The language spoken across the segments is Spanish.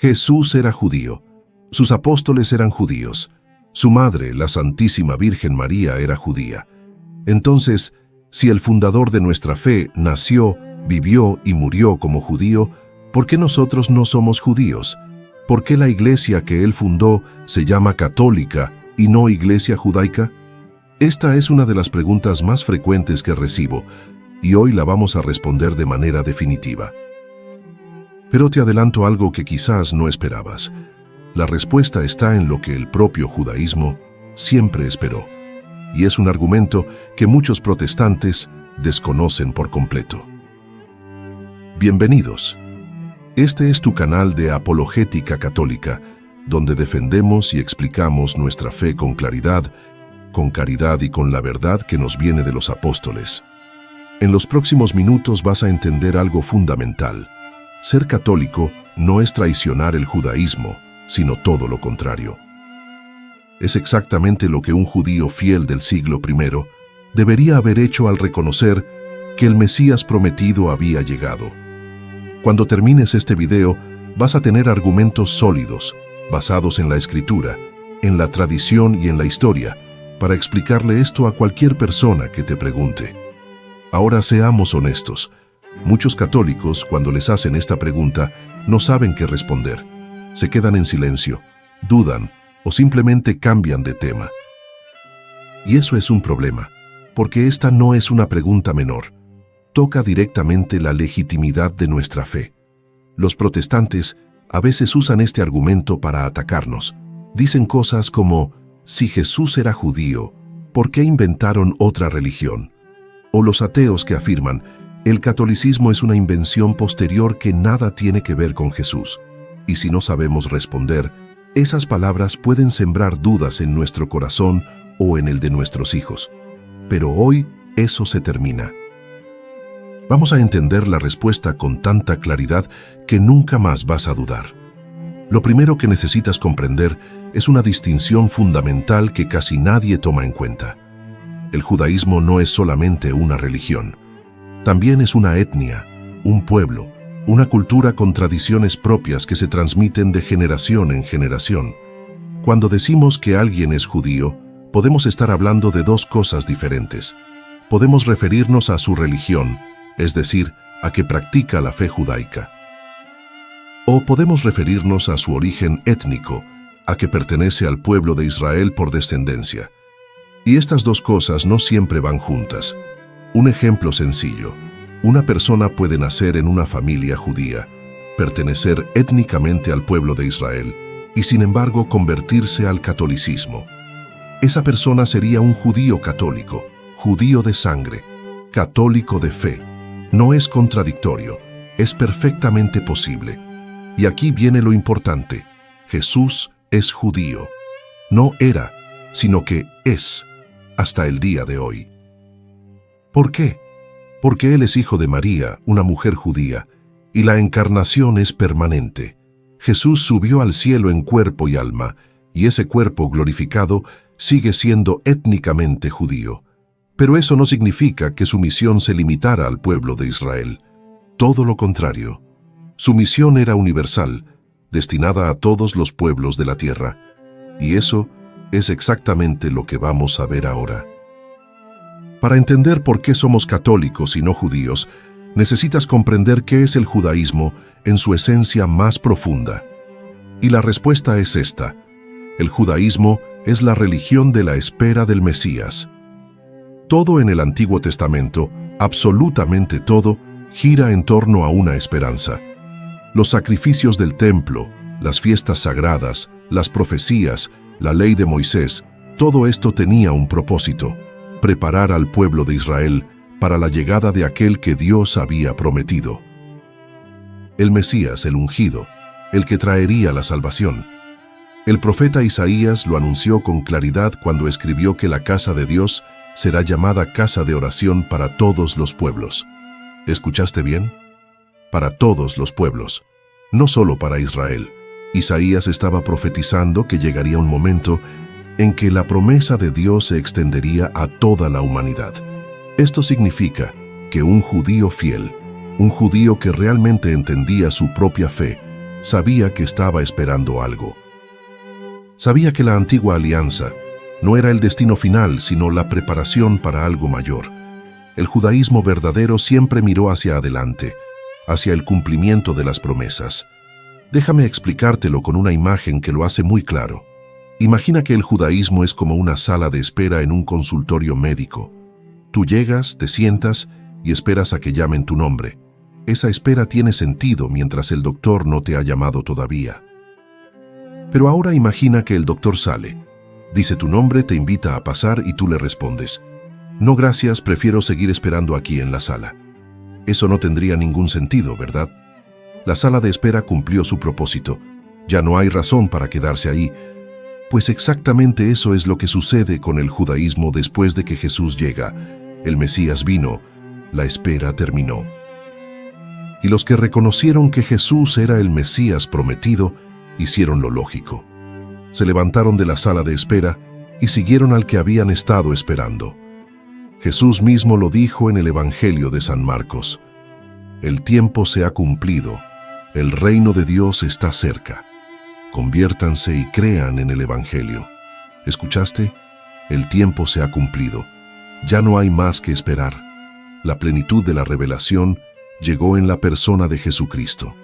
Jesús era judío, sus apóstoles eran judíos, su madre, la Santísima Virgen María, era judía. Entonces, si el fundador de nuestra fe nació, vivió y murió como judío, ¿por qué nosotros no somos judíos? ¿Por qué la iglesia que él fundó se llama católica y no iglesia judaica? Esta es una de las preguntas más frecuentes que recibo, y hoy la vamos a responder de manera definitiva. Pero te adelanto algo que quizás no esperabas. La respuesta está en lo que el propio judaísmo siempre esperó, y es un argumento que muchos protestantes desconocen por completo. Bienvenidos. Este es tu canal de Apologética Católica, donde defendemos y explicamos nuestra fe con claridad, con caridad y con la verdad que nos viene de los apóstoles. En los próximos minutos vas a entender algo fundamental. Ser católico no es traicionar el judaísmo, sino todo lo contrario. Es exactamente lo que un judío fiel del siglo I debería haber hecho al reconocer que el Mesías prometido había llegado. Cuando termines este video, vas a tener argumentos sólidos, basados en la Escritura, en la tradición y en la historia, para explicarle esto a cualquier persona que te pregunte. Ahora seamos honestos. Muchos católicos, cuando les hacen esta pregunta, no saben qué responder. Se quedan en silencio, dudan o simplemente cambian de tema. Y eso es un problema, porque esta no es una pregunta menor. Toca directamente la legitimidad de nuestra fe. Los protestantes a veces usan este argumento para atacarnos. Dicen cosas como, si Jesús era judío, ¿por qué inventaron otra religión? O los ateos que afirman, el catolicismo es una invención posterior que nada tiene que ver con Jesús. Y si no sabemos responder, esas palabras pueden sembrar dudas en nuestro corazón o en el de nuestros hijos. Pero hoy eso se termina. Vamos a entender la respuesta con tanta claridad que nunca más vas a dudar. Lo primero que necesitas comprender es una distinción fundamental que casi nadie toma en cuenta. El judaísmo no es solamente una religión. También es una etnia, un pueblo, una cultura con tradiciones propias que se transmiten de generación en generación. Cuando decimos que alguien es judío, podemos estar hablando de dos cosas diferentes. Podemos referirnos a su religión, es decir, a que practica la fe judaica. O podemos referirnos a su origen étnico, a que pertenece al pueblo de Israel por descendencia. Y estas dos cosas no siempre van juntas. Un ejemplo sencillo. Una persona puede nacer en una familia judía, pertenecer étnicamente al pueblo de Israel y sin embargo convertirse al catolicismo. Esa persona sería un judío católico, judío de sangre, católico de fe. No es contradictorio, es perfectamente posible. Y aquí viene lo importante. Jesús es judío. No era, sino que es, hasta el día de hoy. ¿Por qué? Porque Él es hijo de María, una mujer judía, y la encarnación es permanente. Jesús subió al cielo en cuerpo y alma, y ese cuerpo glorificado sigue siendo étnicamente judío. Pero eso no significa que su misión se limitara al pueblo de Israel. Todo lo contrario. Su misión era universal, destinada a todos los pueblos de la tierra. Y eso es exactamente lo que vamos a ver ahora. Para entender por qué somos católicos y no judíos, necesitas comprender qué es el judaísmo en su esencia más profunda. Y la respuesta es esta. El judaísmo es la religión de la espera del Mesías. Todo en el Antiguo Testamento, absolutamente todo, gira en torno a una esperanza. Los sacrificios del templo, las fiestas sagradas, las profecías, la ley de Moisés, todo esto tenía un propósito: preparar al pueblo de Israel para la llegada de aquel que Dios había prometido. El Mesías, el ungido, el que traería la salvación. El profeta Isaías lo anunció con claridad cuando escribió que la casa de Dios será llamada casa de oración para todos los pueblos. ¿Escuchaste bien? Para todos los pueblos, no solo para Israel. Isaías estaba profetizando que llegaría un momento en que la promesa de Dios se extendería a toda la humanidad. Esto significa que un judío fiel, un judío que realmente entendía su propia fe, sabía que estaba esperando algo. Sabía que la antigua alianza no era el destino final, sino la preparación para algo mayor. El judaísmo verdadero siempre miró hacia adelante, hacia el cumplimiento de las promesas. Déjame explicártelo con una imagen que lo hace muy claro. Imagina que el judaísmo es como una sala de espera en un consultorio médico. Tú llegas, te sientas y esperas a que llamen tu nombre. Esa espera tiene sentido mientras el doctor no te ha llamado todavía. Pero ahora imagina que el doctor sale, dice tu nombre, te invita a pasar y tú le respondes: no gracias, prefiero seguir esperando aquí en la sala. Eso no tendría ningún sentido, ¿verdad? La sala de espera cumplió su propósito. Ya no hay razón para quedarse ahí. Pues exactamente eso es lo que sucede con el judaísmo después de que Jesús llega. El Mesías vino, la espera terminó. Y los que reconocieron que Jesús era el Mesías prometido, hicieron lo lógico. Se levantaron de la sala de espera y siguieron al que habían estado esperando. Jesús mismo lo dijo en el Evangelio de San Marcos: el tiempo se ha cumplido, el reino de Dios está cerca. Conviértanse y crean en el Evangelio. ¿Escuchaste? El tiempo se ha cumplido. Ya no hay más que esperar. La plenitud de la revelación llegó en la persona de Jesucristo.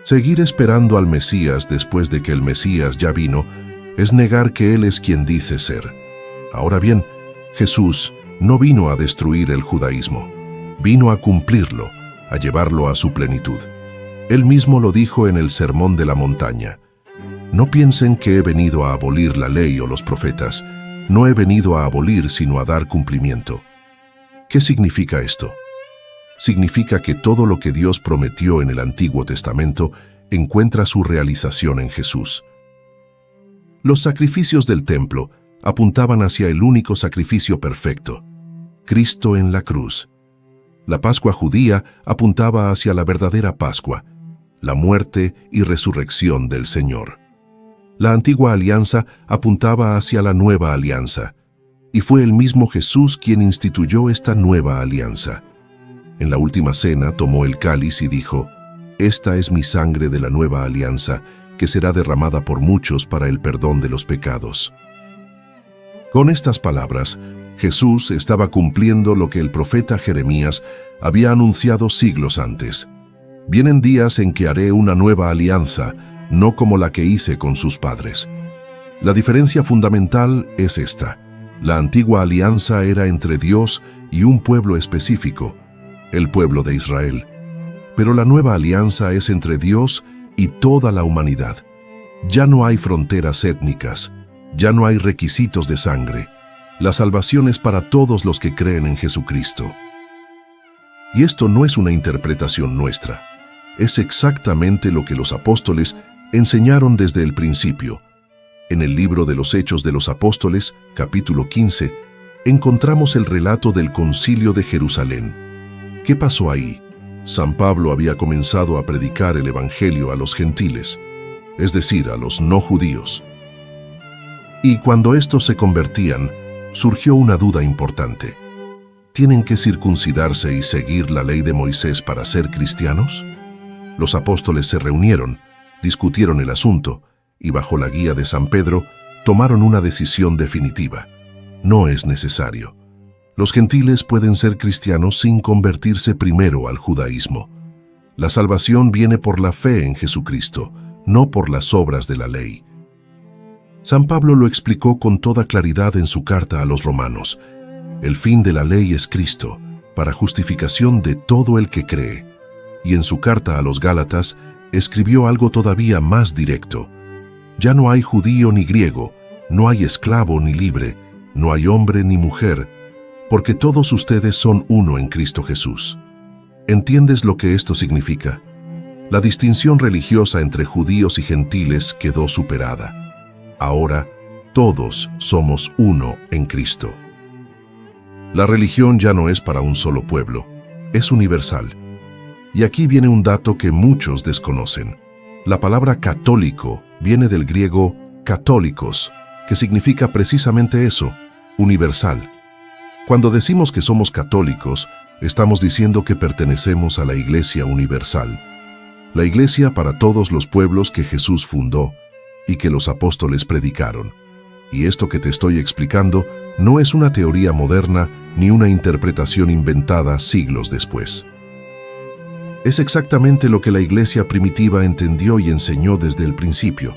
Seguir esperando al Mesías después de que el Mesías ya vino es negar que Él es quien dice ser. Ahora bien, Jesús no vino a destruir el judaísmo, vino a cumplirlo, a llevarlo a su plenitud. Él mismo lo dijo en el Sermón de la Montaña: no piensen que he venido a abolir la ley o los profetas, no he venido a abolir sino a dar cumplimiento. ¿Qué significa esto? Significa que todo lo que Dios prometió en el Antiguo Testamento encuentra su realización en Jesús. Los sacrificios del templo apuntaban hacia el único sacrificio perfecto, Cristo en la cruz. La Pascua judía apuntaba hacia la verdadera Pascua, la muerte y resurrección del Señor. La antigua alianza apuntaba hacia la nueva alianza, y fue el mismo Jesús quien instituyó esta nueva alianza. En la última cena tomó el cáliz y dijo: esta es mi sangre de la nueva alianza, que será derramada por muchos para el perdón de los pecados. Con estas palabras, Jesús estaba cumpliendo lo que el profeta Jeremías había anunciado siglos antes. Vienen días en que haré una nueva alianza, no como la que hice con sus padres. La diferencia fundamental es esta: la antigua alianza era entre Dios y un pueblo específico, el pueblo de Israel. Pero la nueva alianza es entre Dios y toda la humanidad. Ya no hay fronteras étnicas, ya no hay requisitos de sangre. La salvación es para todos los que creen en Jesucristo. Y esto no es una interpretación nuestra. Es exactamente lo que los apóstoles enseñaron desde el principio. En el libro de los Hechos de los Apóstoles, capítulo 15, encontramos el relato del Concilio de Jerusalén. ¿Qué pasó ahí? San Pablo había comenzado a predicar el Evangelio a los gentiles, es decir, a los no judíos. Y cuando estos se convertían, surgió una duda importante. ¿Tienen que circuncidarse y seguir la ley de Moisés para ser cristianos? Los apóstoles se reunieron, discutieron el asunto y, bajo la guía de San Pedro, tomaron una decisión definitiva. No es necesario. Los gentiles pueden ser cristianos sin convertirse primero al judaísmo. La salvación viene por la fe en Jesucristo, no por las obras de la ley. San Pablo lo explicó con toda claridad en su carta a los romanos. El fin de la ley es Cristo, para justificación de todo el que cree. Y en su carta a los Gálatas escribió algo todavía más directo. Ya no hay judío ni griego, no hay esclavo ni libre, no hay hombre ni mujer, porque todos ustedes son uno en Cristo Jesús. ¿Entiendes lo que esto significa? La distinción religiosa entre judíos y gentiles quedó superada. Ahora, todos somos uno en Cristo. La religión ya no es para un solo pueblo, es universal. Y aquí viene un dato que muchos desconocen. La palabra católico viene del griego católicos, que significa precisamente eso, universal. Cuando decimos que somos católicos, estamos diciendo que pertenecemos a la Iglesia Universal. La iglesia para todos los pueblos que Jesús fundó y que los apóstoles predicaron. Y esto que te estoy explicando no es una teoría moderna ni una interpretación inventada siglos después. Es exactamente lo que la iglesia primitiva entendió y enseñó desde el principio.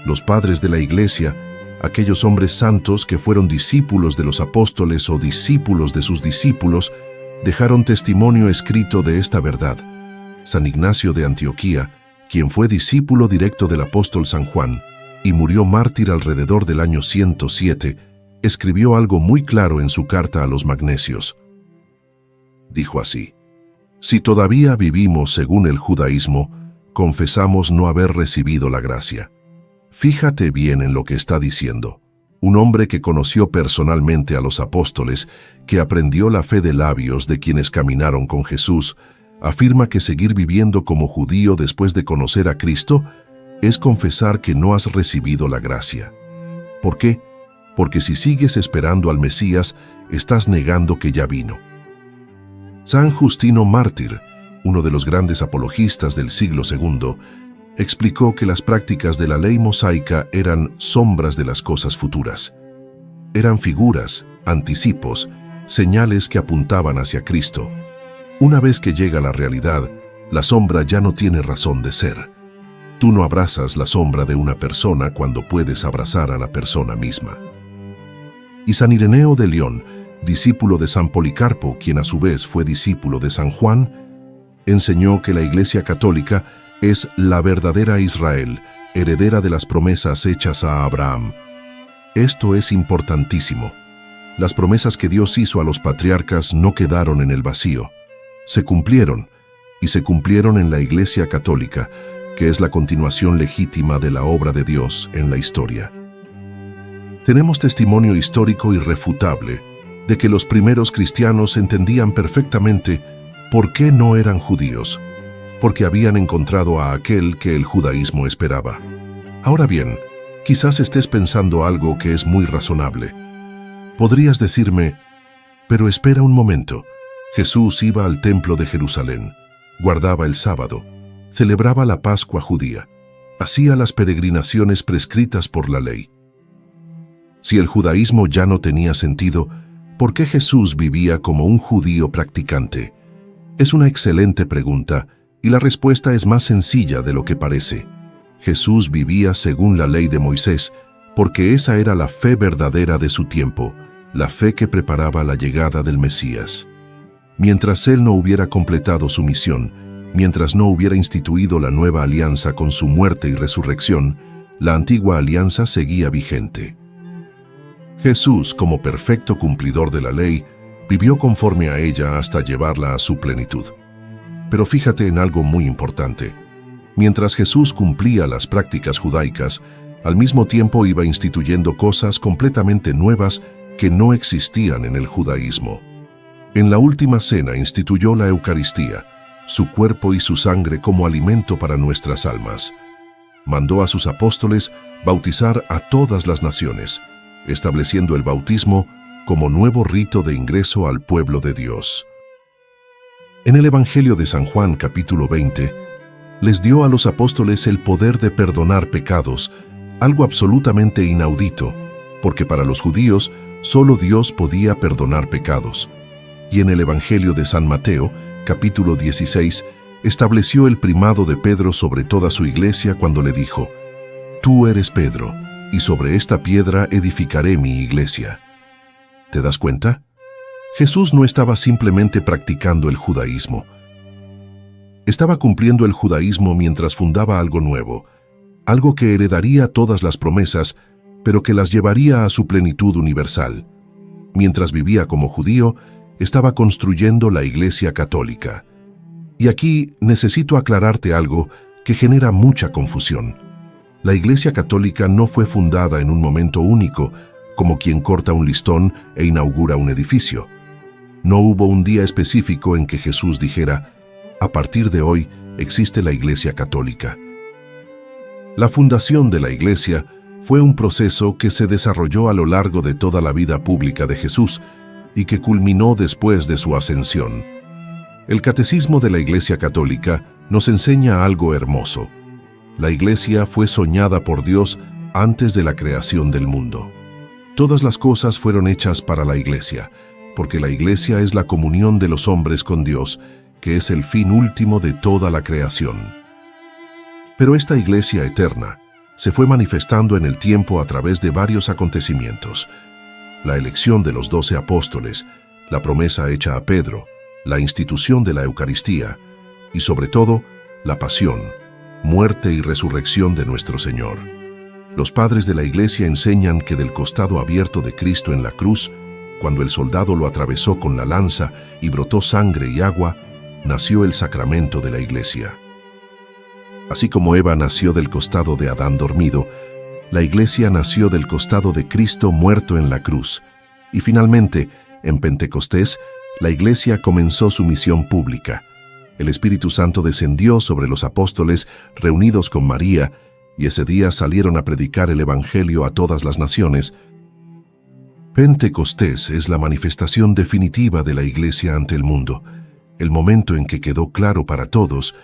Los padres de la iglesia, aquellos hombres santos que fueron discípulos de los apóstoles o discípulos de sus discípulos, dejaron testimonio escrito de esta verdad. San Ignacio de Antioquía, quien fue discípulo directo del apóstol San Juan y murió mártir alrededor del año 107, escribió algo muy claro en su carta a los magnesios. Dijo así: si todavía vivimos según el judaísmo, confesamos no haber recibido la gracia. Fíjate bien en lo que está diciendo. Un hombre que conoció personalmente a los apóstoles, que aprendió la fe de labios de quienes caminaron con Jesús, afirma que seguir viviendo como judío después de conocer a Cristo es confesar que no has recibido la gracia. ¿Por qué? Porque si sigues esperando al Mesías, estás negando que ya vino. San Justino Mártir, uno de los grandes apologistas del siglo II, explicó que las prácticas de la ley mosaica eran sombras de las cosas futuras. Eran figuras, anticipos, señales que apuntaban hacia Cristo. Una vez que llega la realidad, la sombra ya no tiene razón de ser. Tú no abrazas la sombra de una persona cuando puedes abrazar a la persona misma. Y San Ireneo de León, discípulo de San Policarpo, quien a su vez fue discípulo de San Juan, enseñó que la Iglesia Católica es la verdadera Israel, heredera de las promesas hechas a Abraham. Esto es importantísimo. Las promesas que Dios hizo a los patriarcas no quedaron en el vacío. Se cumplieron, y se cumplieron en la Iglesia Católica, que es la continuación legítima de la obra de Dios en la historia. Tenemos testimonio histórico irrefutable de que los primeros cristianos entendían perfectamente por qué no eran judíos, porque habían encontrado a aquel que el judaísmo esperaba. Ahora bien, quizás estés pensando algo que es muy razonable. Podrías decirme, pero espera un momento, Jesús iba al templo de Jerusalén, guardaba el sábado, celebraba la Pascua judía, hacía las peregrinaciones prescritas por la ley. Si el judaísmo ya no tenía sentido, ¿por qué Jesús vivía como un judío practicante? Es una excelente pregunta, y la respuesta es más sencilla de lo que parece. Jesús vivía según la ley de Moisés, porque esa era la fe verdadera de su tiempo, la fe que preparaba la llegada del Mesías. Mientras él no hubiera completado su misión, mientras no hubiera instituido la nueva alianza con su muerte y resurrección, la antigua alianza seguía vigente. Jesús, como perfecto cumplidor de la ley, vivió conforme a ella hasta llevarla a su plenitud. Pero fíjate en algo muy importante. Mientras Jesús cumplía las prácticas judaicas, al mismo tiempo iba instituyendo cosas completamente nuevas que no existían en el judaísmo. En la última cena instituyó la Eucaristía, su cuerpo y su sangre como alimento para nuestras almas. Mandó a sus apóstoles bautizar a todas las naciones, estableciendo el bautismo como nuevo rito de ingreso al pueblo de Dios. En el Evangelio de San Juan, capítulo 20, les dio a los apóstoles el poder de perdonar pecados, algo absolutamente inaudito, porque para los judíos solo Dios podía perdonar pecados. Y en el Evangelio de San Mateo, capítulo 16, estableció el primado de Pedro sobre toda su iglesia cuando le dijo: «Tú eres Pedro, y sobre esta piedra edificaré mi iglesia». ¿Te das cuenta? Jesús no estaba simplemente practicando el judaísmo. Estaba cumpliendo el judaísmo mientras fundaba algo nuevo, algo que heredaría todas las promesas, pero que las llevaría a su plenitud universal. Mientras vivía como judío, estaba construyendo la Iglesia Católica. Y aquí necesito aclararte algo que genera mucha confusión. La Iglesia Católica no fue fundada en un momento único, como quien corta un listón e inaugura un edificio. No hubo un día específico en que Jesús dijera: «A partir de hoy existe la Iglesia Católica». La fundación de la Iglesia fue un proceso que se desarrolló a lo largo de toda la vida pública de Jesús y que culminó después de su ascensión. El Catecismo de la Iglesia Católica nos enseña algo hermoso. La Iglesia fue soñada por Dios antes de la creación del mundo. Todas las cosas fueron hechas para la Iglesia, porque la Iglesia es la comunión de los hombres con Dios, que es el fin último de toda la creación. Pero esta Iglesia eterna se fue manifestando en el tiempo a través de varios acontecimientos. La elección de los 12 apóstoles, la promesa hecha a Pedro, la institución de la Eucaristía y, sobre todo, la pasión, muerte y resurrección de nuestro Señor. Los padres de la Iglesia enseñan que del costado abierto de Cristo en la cruz, cuando el soldado lo atravesó con la lanza y brotó sangre y agua, nació el sacramento de la Iglesia. Así como Eva nació del costado de Adán dormido, la Iglesia nació del costado de Cristo muerto en la cruz. Y finalmente, en Pentecostés, la Iglesia comenzó su misión pública. El Espíritu Santo descendió sobre los apóstoles reunidos con María, y ese día salieron a predicar el Evangelio a todas las naciones. Pentecostés es la manifestación definitiva de la Iglesia ante el mundo, el momento en que quedó claro para todos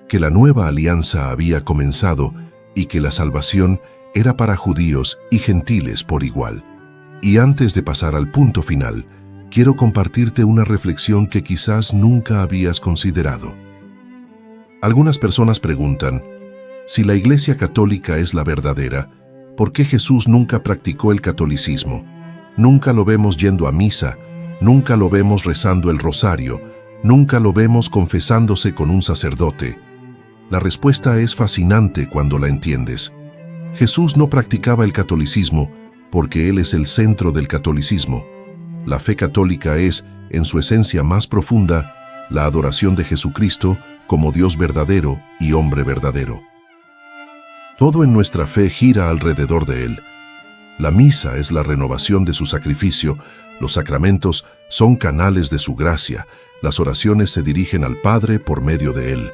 que la nueva alianza había comenzado y que la salvación era para judíos y gentiles por igual. Y antes de pasar al punto final, quiero compartirte una reflexión que quizás nunca habías considerado. Algunas personas preguntan, si la Iglesia Católica es la verdadera, ¿por qué Jesús nunca practicó el catolicismo? Nunca lo vemos yendo a misa, nunca lo vemos rezando el rosario, nunca lo vemos confesándose con un sacerdote. La respuesta es fascinante cuando la entiendes. Jesús no practicaba el catolicismo porque Él es el centro del catolicismo. La fe católica es, en su esencia más profunda, la adoración de Jesucristo como Dios verdadero y hombre verdadero. Todo en nuestra fe gira alrededor de Él. La misa es la renovación de su sacrificio, los sacramentos son canales de su gracia, las oraciones se dirigen al Padre por medio de Él.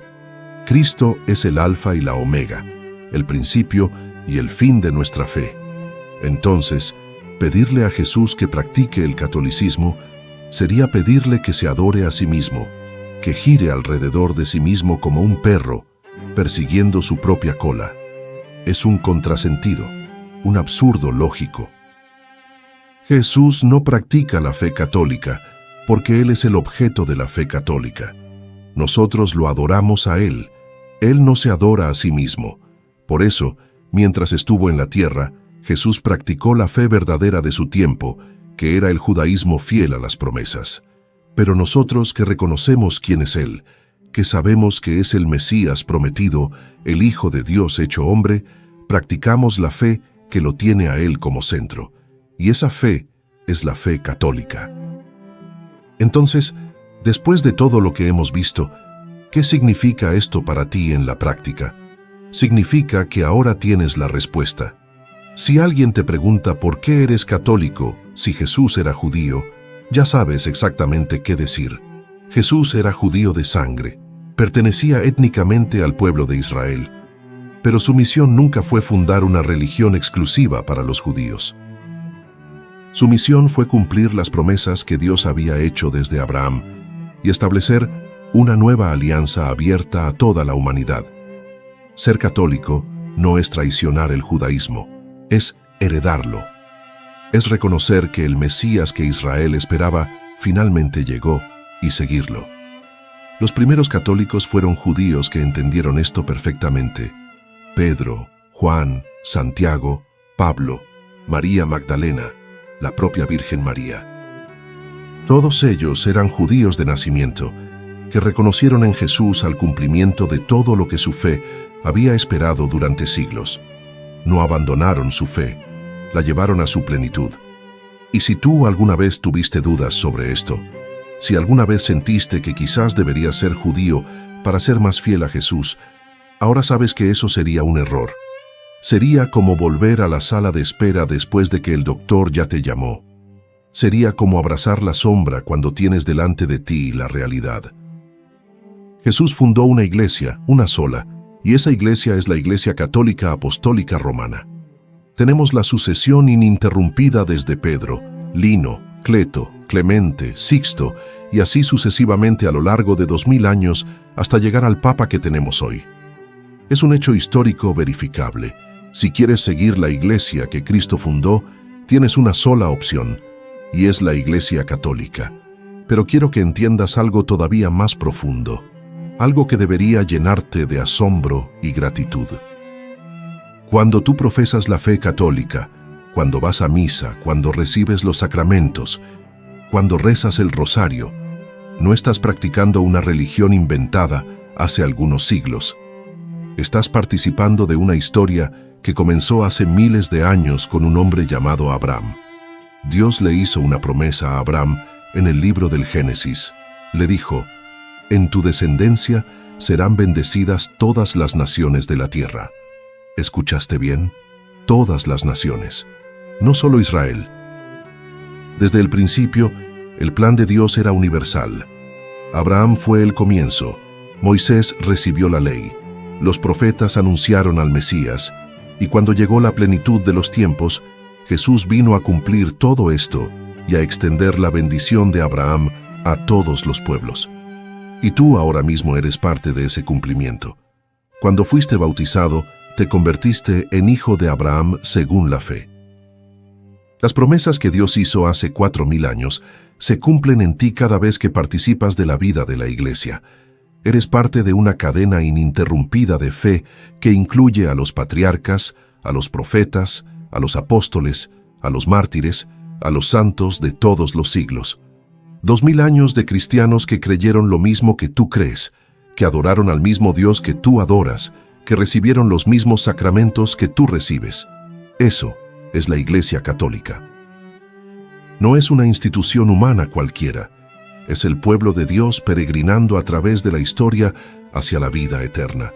Cristo es el alfa y la omega, el principio y el fin de nuestra fe. Entonces, pedirle a Jesús que practique el catolicismo sería pedirle que se adore a sí mismo, que gire alrededor de sí mismo como un perro, persiguiendo su propia cola. Es un contrasentido, un absurdo lógico. Jesús no practica la fe católica porque Él es el objeto de la fe católica. Nosotros lo adoramos a Él. Él no se adora a sí mismo. Por eso, mientras estuvo en la tierra, Jesús practicó la fe verdadera de su tiempo, que era el judaísmo fiel a las promesas. Pero nosotros que reconocemos quién es Él, que sabemos que es el Mesías prometido, el Hijo de Dios hecho hombre, practicamos la fe que lo tiene a Él como centro. Y esa fe es la fe católica. Entonces, después de todo lo que hemos visto, ¿qué significa esto para ti en la práctica? Significa que ahora tienes la respuesta. Si alguien te pregunta por qué eres católico, si Jesús era judío, ya sabes exactamente qué decir. Jesús era judío de sangre, pertenecía étnicamente al pueblo de Israel, pero su misión nunca fue fundar una religión exclusiva para los judíos. Su misión fue cumplir las promesas que Dios había hecho desde Abraham y establecer una nueva alianza abierta a toda la humanidad. Ser católico no es traicionar el judaísmo, es heredarlo. Es reconocer que el Mesías que Israel esperaba finalmente llegó y seguirlo. Los primeros católicos fueron judíos que entendieron esto perfectamente. Pedro, Juan, Santiago, Pablo, María Magdalena, la propia Virgen María. Todos ellos eran judíos de nacimiento, que reconocieron en Jesús al cumplimiento de todo lo que su fe había esperado durante siglos. No abandonaron su fe, la llevaron a su plenitud. Y si tú alguna vez tuviste dudas sobre esto, si alguna vez sentiste que quizás deberías ser judío para ser más fiel a Jesús, ahora sabes que eso sería un error. Sería como volver a la sala de espera después de que el doctor ya te llamó. Sería como abrazar la sombra cuando tienes delante de ti la realidad. Jesús fundó una iglesia, una sola, y esa iglesia es la Iglesia Católica Apostólica Romana. Tenemos la sucesión ininterrumpida desde Pedro, Lino, Cleto, Clemente, Sixto y así sucesivamente a lo largo de 2000 años hasta llegar al Papa que tenemos hoy. Es un hecho histórico verificable. Si quieres seguir la Iglesia que Cristo fundó, tienes una sola opción, y es la Iglesia Católica. Pero quiero que entiendas algo todavía más profundo, algo que debería llenarte de asombro y gratitud. Cuando tú profesas la fe católica, cuando vas a misa, cuando recibes los sacramentos, cuando rezas el rosario, no estás practicando una religión inventada hace algunos siglos. Estás participando de una historia que comenzó hace miles de años con un hombre llamado Abraham. Dios le hizo una promesa a Abraham en el libro del Génesis. Le dijo: «En tu descendencia serán bendecidas todas las naciones de la tierra». ¿Escuchaste bien? Todas las naciones, no solo Israel. Desde el principio, el plan de Dios era universal. Abraham fue el comienzo. Moisés recibió la ley. Los profetas anunciaron al Mesías. Y cuando llegó la plenitud de los tiempos, Jesús vino a cumplir todo esto y a extender la bendición de Abraham a todos los pueblos. Y tú ahora mismo eres parte de ese cumplimiento. Cuando fuiste bautizado, te convertiste en hijo de Abraham según la fe. Las promesas que Dios hizo hace 4000 años se cumplen en ti cada vez que participas de la vida de la Iglesia. Eres parte de una cadena ininterrumpida de fe que incluye a los patriarcas, a los profetas, a los apóstoles, a los mártires, a los santos de todos los siglos. 2000 años de cristianos que creyeron lo mismo que tú crees, que adoraron al mismo Dios que tú adoras, que recibieron los mismos sacramentos que tú recibes. Eso es la Iglesia Católica. No es una institución humana cualquiera. Es el pueblo de Dios peregrinando a través de la historia hacia la vida eterna.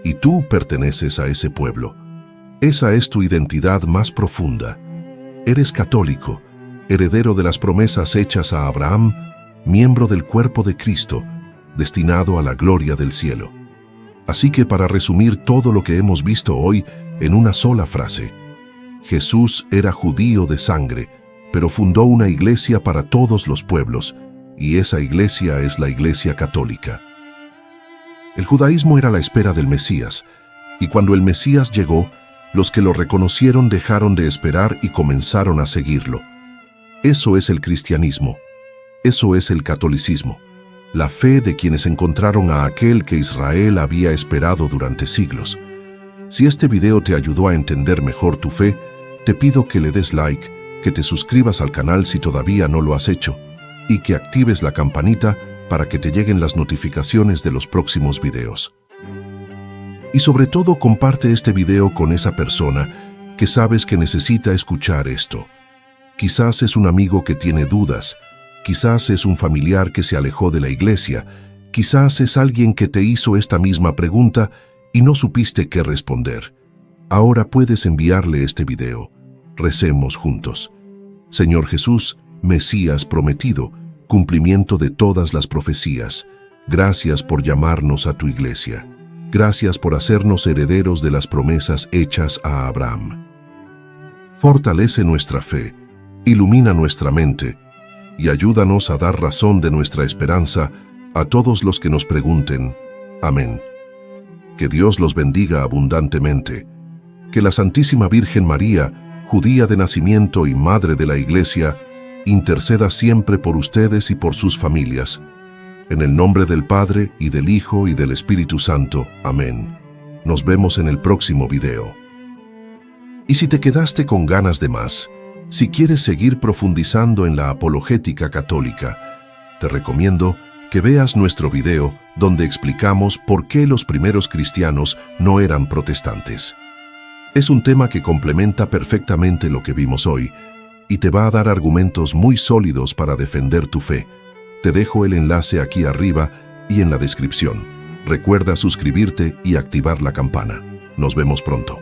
Y tú perteneces a ese pueblo. Esa es tu identidad más profunda. Eres católico, heredero de las promesas hechas a Abraham, miembro del cuerpo de Cristo, destinado a la gloria del cielo. Así que para resumir todo lo que hemos visto hoy en una sola frase, Jesús era judío de sangre, pero fundó una iglesia para todos los pueblos, y esa iglesia es la Iglesia Católica. El judaísmo era la espera del Mesías, y cuando el Mesías llegó, los que lo reconocieron dejaron de esperar y comenzaron a seguirlo. Eso es el cristianismo. Eso es el catolicismo. La fe de quienes encontraron a aquel que Israel había esperado durante siglos. Si este video te ayudó a entender mejor tu fe, te pido que le des like, que te suscribas al canal si todavía no lo has hecho, y que actives la campanita para que te lleguen las notificaciones de los próximos videos. Y sobre todo comparte este video con esa persona que sabes que necesita escuchar esto. Quizás es un amigo que tiene dudas, quizás es un familiar que se alejó de la iglesia, quizás es alguien que te hizo esta misma pregunta y no supiste qué responder. Ahora puedes enviarle este video. Recemos juntos. Señor Jesús, Mesías prometido, cumplimiento de todas las profecías, gracias por llamarnos a tu iglesia. Gracias por hacernos herederos de las promesas hechas a Abraham. Fortalece nuestra fe, ilumina nuestra mente y ayúdanos a dar razón de nuestra esperanza a todos los que nos pregunten. Amén. Que Dios los bendiga abundantemente. Que la Santísima Virgen María, judía de nacimiento y madre de la Iglesia, interceda siempre por ustedes y por sus familias. En el nombre del Padre, y del Hijo, y del Espíritu Santo. Amén. Nos vemos en el próximo video. Y si te quedaste con ganas de más, si quieres seguir profundizando en la apologética católica, te recomiendo que veas nuestro video donde explicamos por qué los primeros cristianos no eran protestantes. Es un tema que complementa perfectamente lo que vimos hoy y te va a dar argumentos muy sólidos para defender tu fe. Te dejo el enlace aquí arriba y en la descripción. Recuerda suscribirte y activar la campana. Nos vemos pronto.